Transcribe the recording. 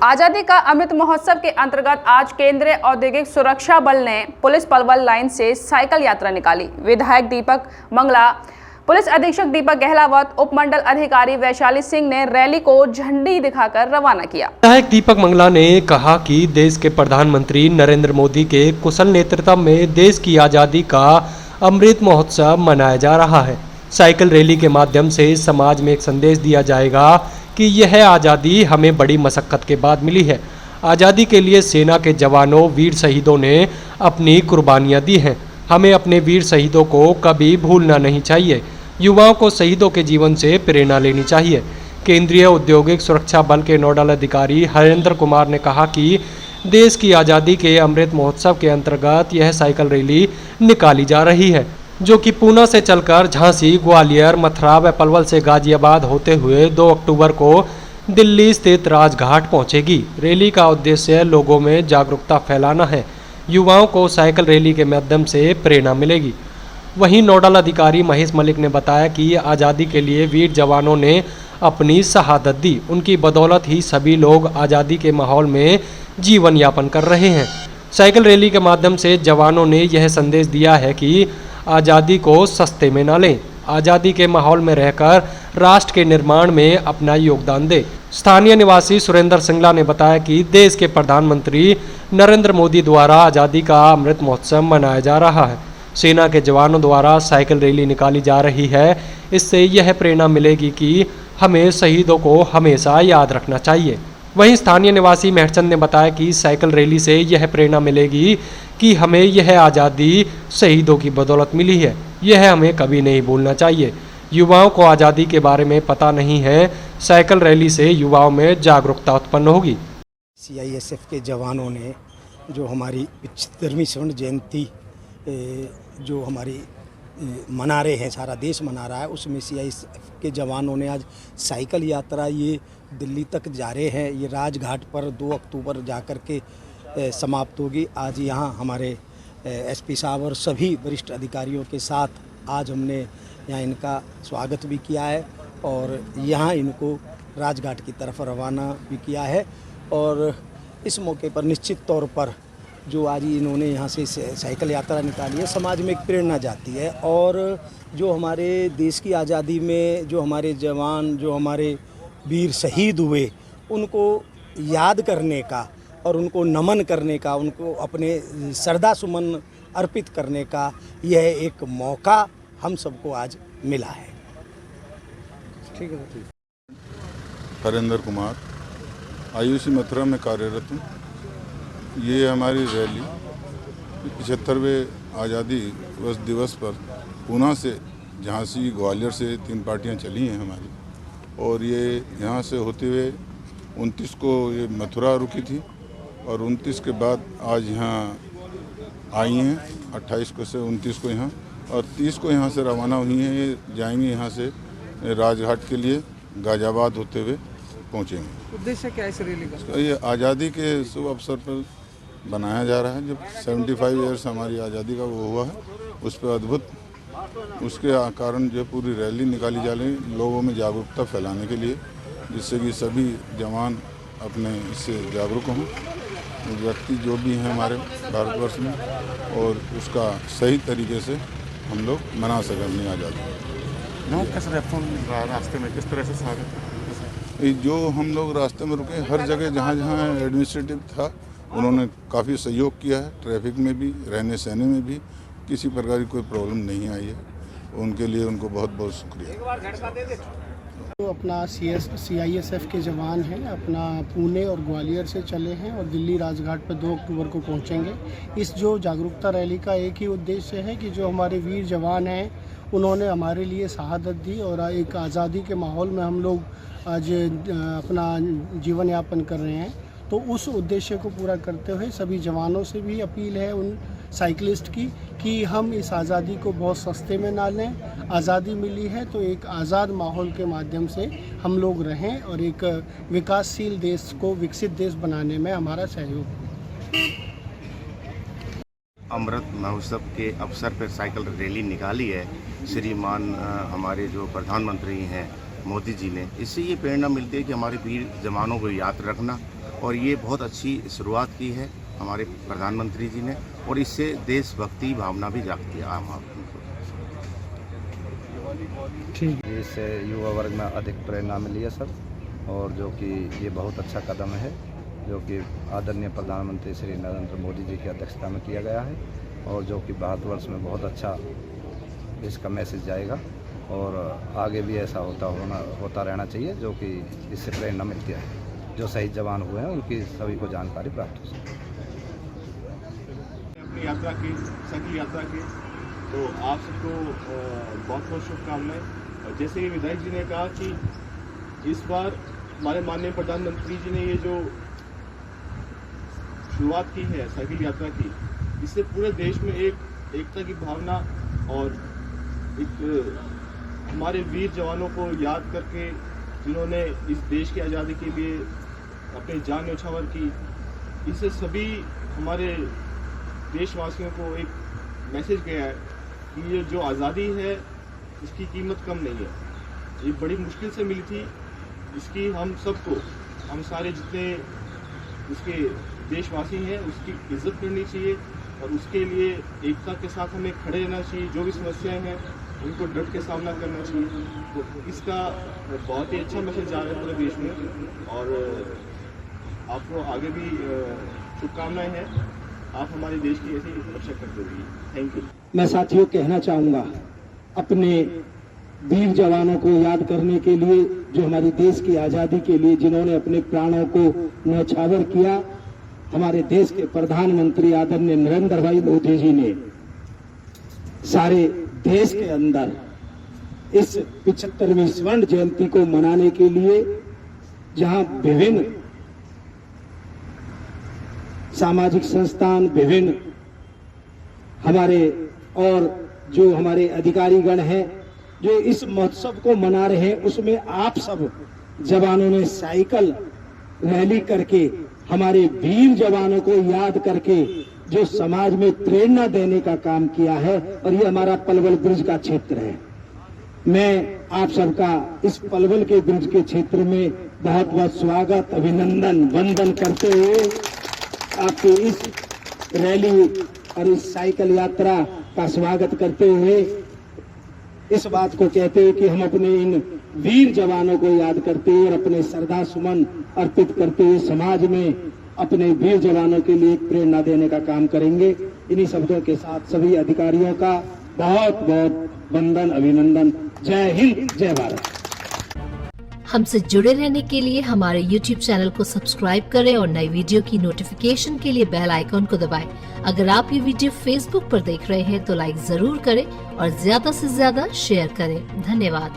आजादी का अमृत महोत्सव के अंतर्गत आज केंद्रीय औद्योगिक सुरक्षा बल ने पुलिस पलवल लाइन से साइकिल यात्रा निकाली। विधायक दीपक मंगला, पुलिस अधीक्षक दीपक गहलावत, उपमंडल अधिकारी वैशाली सिंह ने रैली को झंडी दिखाकर रवाना किया। विधायक दीपक मंगला ने कहा कि देश के प्रधानमंत्री नरेंद्र मोदी के कुशल नेतृत्व में देश की आजादी का अमृत महोत्सव मनाया जा रहा है। साइकिल रैली के माध्यम से समाज में एक संदेश दिया जाएगा कि यह आज़ादी हमें बड़ी मशक्क़त के बाद मिली है। आज़ादी के लिए सेना के जवानों, वीर शहीदों ने अपनी कुर्बानियां दी हैं। हमें अपने वीर शहीदों को कभी भूलना नहीं चाहिए। युवाओं को शहीदों के जीवन से प्रेरणा लेनी चाहिए। केंद्रीय औद्योगिक सुरक्षा बल के नोडल अधिकारी हरेंद्र कुमार ने कहा कि देश की आज़ादी के अमृत महोत्सव के अंतर्गत यह साइकिल रैली निकाली जा रही है, जो कि पूना से चलकर झांसी, ग्वालियर, मथुरा व पलवल से गाजियाबाद होते हुए 2 अक्टूबर को दिल्ली स्थित राजघाट पहुंचेगी। रैली का उद्देश्य लोगों में जागरूकता फैलाना है। युवाओं को साइकिल रैली के माध्यम से प्रेरणा मिलेगी। वहीं नोडल अधिकारी महेश मलिक ने बताया कि आज़ादी के लिए वीर जवानों ने अपनी शहादत दी। उनकी बदौलत ही सभी लोग आज़ादी के माहौल में जीवन यापन कर रहे हैं। साइकिल रैली के माध्यम से जवानों ने यह संदेश दिया है कि आज़ादी को सस्ते में न लें, आज़ादी के माहौल में रहकर राष्ट्र के निर्माण में अपना योगदान दें। स्थानीय निवासी सुरेंद्र सिंगला ने बताया कि देश के प्रधानमंत्री नरेंद्र मोदी द्वारा आज़ादी का अमृत महोत्सव मनाया जा रहा है। सेना के जवानों द्वारा साइकिल रैली निकाली जा रही है। इससे यह प्रेरणा मिलेगी कि हमें शहीदों को हमेशा याद रखना चाहिए। वहीं स्थानीय निवासी मेहरचंद ने बताया कि साइकिल रैली से यह प्रेरणा मिलेगी कि हमें यह आज़ादी शहीदों की बदौलत मिली है। यह हमें कभी नहीं भूलना चाहिए। युवाओं को आज़ादी के बारे में पता नहीं है। साइकिल रैली से युवाओं में जागरूकता उत्पन्न होगी। सीआईएसएफ के जवानों ने जो हमारी 75वीं स्वर्ण जयंती जो हमारी मना रहे हैं, सारा देश मना रहा है, उसमें सीआईएसएफ के जवानों ने आज साइकिल यात्रा ये दिल्ली तक जा रहे हैं। ये राजघाट पर 2 अक्टूबर जाकर के समाप्त होगी। आज यहाँ हमारे एसपी साहब और सभी वरिष्ठ अधिकारियों के साथ आज हमने यहाँ इनका स्वागत भी किया है और यहाँ इनको राजघाट की तरफ रवाना भी किया है। और इस मौके पर निश्चित तौर पर जो आज इन्होंने यहाँ से साइकिल यात्रा निकाली है, समाज में एक प्रेरणा जाती है और जो हमारे देश की आज़ादी में जो हमारे जवान, जो हमारे वीर शहीद हुए, उनको याद करने का और उनको नमन करने का, उनको अपने श्रद्धा सुमन अर्पित करने का यह एक मौका हम सबको आज मिला है। ठीक है। हरेंद्र कुमार, आयुषी मथुरा में कार्यरत हूँ। ये हमारी रैली 75वें आज़ादी दिवस पर पूना से, झांसी, ग्वालियर से 3 पार्टियाँ चली हैं हमारी, और ये यहाँ से होते हुए 29 को ये मथुरा रुकी थी और 29 के बाद आज यहाँ आई हैं। 28 को से 29 को यहाँ और 30 को यहाँ से रवाना हुई हैं। ये जाएंगे यहाँ से राजघाट के लिए, गाजियाबाद होते हुए पहुँचेंगे। उद्देश्य क्या है इस रैली का? ये आज़ादी के शुभ अवसर पर बनाया जा रहा है। जब 75 ईयर्स हमारी आज़ादी का वो हुआ है, उस पर अद्भुत, उसके कारण जो पूरी रैली निकाली जा रही है लोगों में जागरूकता फैलाने के लिए, जिससे कि सभी जवान अपने इससे जागरूक हों, व्यक्ति जो भी हैं हमारे भारतवर्ष में, और उसका सही तरीके से हम लोग मना सकें अपनी आज़ादी। रास्ते में किस तरह से स्वागत? जो हम लोग रास्ते में रुके, हर जगह जहाँ जहाँ एडमिनिस्ट्रेटिव था उन्होंने काफ़ी सहयोग किया है। ट्रैफिक में भी, रहने सहने में भी किसी प्रकार की कोई प्रॉब्लम नहीं आई है। उनके लिए उनको बहुत बहुत शुक्रिया। तो अपना सीआईएसएफ के जवान हैं, अपना पुणे और ग्वालियर से चले हैं और दिल्ली राजघाट पर 2 अक्टूबर को पहुंचेंगे। इस जो जागरूकता रैली का एक ही उद्देश्य है कि जो हमारे वीर जवान हैं, उन्होंने हमारे लिए शहादत दी और एक आज़ादी के माहौल में हम लोग आज अपना जीवन यापन कर रहे हैं। तो उस उद्देश्य को पूरा करते हुए सभी जवानों से भी अपील है उन साइकिलिस्ट की कि हम इस आज़ादी को बहुत सस्ते में ना लें। आज़ादी मिली है तो एक आज़ाद माहौल के माध्यम से हम लोग रहें और एक विकासशील देश को विकसित देश बनाने में हमारा सहयोग हो। अमृत महोत्सव के अवसर पर साइकिल रैली निकाली है श्रीमान हमारे जो प्रधानमंत्री हैं मोदी जी ने। इससे ये प्रेरणा मिलती है कि हमारे वीर जवानों को याद रखना और ये बहुत अच्छी शुरुआत की है हमारे प्रधानमंत्री जी ने, और इससे देशभक्ति भावना भी जागती है आम आदमी को। इससे युवा वर्ग में अधिक प्रेरणा मिली है सर, और जो कि ये बहुत अच्छा कदम है जो कि आदरणीय प्रधानमंत्री श्री नरेंद्र मोदी जी की अध्यक्षता में किया गया है, और जो कि भारतवर्ष में बहुत अच्छा इसका मैसेज जाएगा, और आगे भी ऐसा होता रहना चाहिए, जो कि इससे प्रेरणा मिलती है। जो शहीद जवान हुए हैं उनकी सभी को जानकारी प्राप्त हो सके। अपनी यात्रा की, साइकिल यात्रा की, तो आप सबको बहुत बहुत शुभकामनाएं। और जैसे ही विधायक जी ने कहा कि इस बार हमारे माननीय प्रधानमंत्री जी ने ये जो शुरुआत की है साइकिल यात्रा की, इससे पूरे देश में एक एकता की भावना और एक हमारे वीर जवानों को याद करके जिन्होंने इस देश की आज़ादी के लिए अपनी जान न्यौछावर की, इससे सभी हमारे देशवासियों को एक मैसेज गया है कि ये जो आज़ादी है इसकी कीमत कम नहीं है, ये बड़ी मुश्किल से मिली थी, इसकी हम सबको, हम सारे जितने इसके देशवासी हैं उसकी इज्जत करनी चाहिए, और उसके लिए एकता के साथ हमें खड़े रहना चाहिए। जो भी समस्याएं हैं उनको डट के सामना करना चाहिए। तो इसका बहुत ही अच्छा मैसेज जा रहा है पूरे देश में, और आपको आगे भी शुभकामनाएं हैं। आप हमारे देश की ऐसी रक्षा करते रहिए। Thank you. मैं साथियों कहना चाहूँगा, अपने वीर जवानों को याद करने के लिए, जो हमारे देश की आज़ादी के लिए जिन्होंने अपने प्राणों को न्यौछावर किया, हमारे देश के प्रधानमंत्री आदरणीय नरेंद्र भाई मोदी जी ने सारे देश के अंदर इस 75वीं स्वर्ण जयंती को मनाने के लिए, जहां विभिन्न सामाजिक संस्थान, विभिन्न हमारे और जो हमारे अधिकारीगण हैं जो इस महोत्सव को मना रहे हैं, उसमें आप सब जवानों ने साइकिल रैली करके हमारे वीर जवानों को याद करके जो समाज में प्रेरणा देने का काम किया है, और ये हमारा पलवल ब्रिज का क्षेत्र है। मैं आप सबका इस पलवल के ब्रिज के क्षेत्र में बहुत बहुत स्वागत, अभिनंदन, वंदन करते हुए आपके इस रैली और इस साइकिल यात्रा का स्वागत करते हुए इस बात को कहते हुए कि हम अपने इन वीर जवानों को याद करते हुए और अपने श्रद्धा सुमन अर्पित करते हुए समाज में अपने वीर जवानों के लिए प्रेरणा देने का काम करेंगे। इन्हीं शब्दों के साथ सभी अधिकारियों का बहुत बहुत वंदन, अभिनंदन। जय हिंद, जय भारत। हमसे जुड़े रहने के लिए हमारे YouTube चैनल को सब्सक्राइब करें और नई वीडियो की नोटिफिकेशन के लिए बेल आइकॉन को दबाएं। अगर आप ये वीडियो Facebook पर देख रहे हैं तो लाइक जरूर करें और ज्यादा से ज्यादा शेयर करें। धन्यवाद।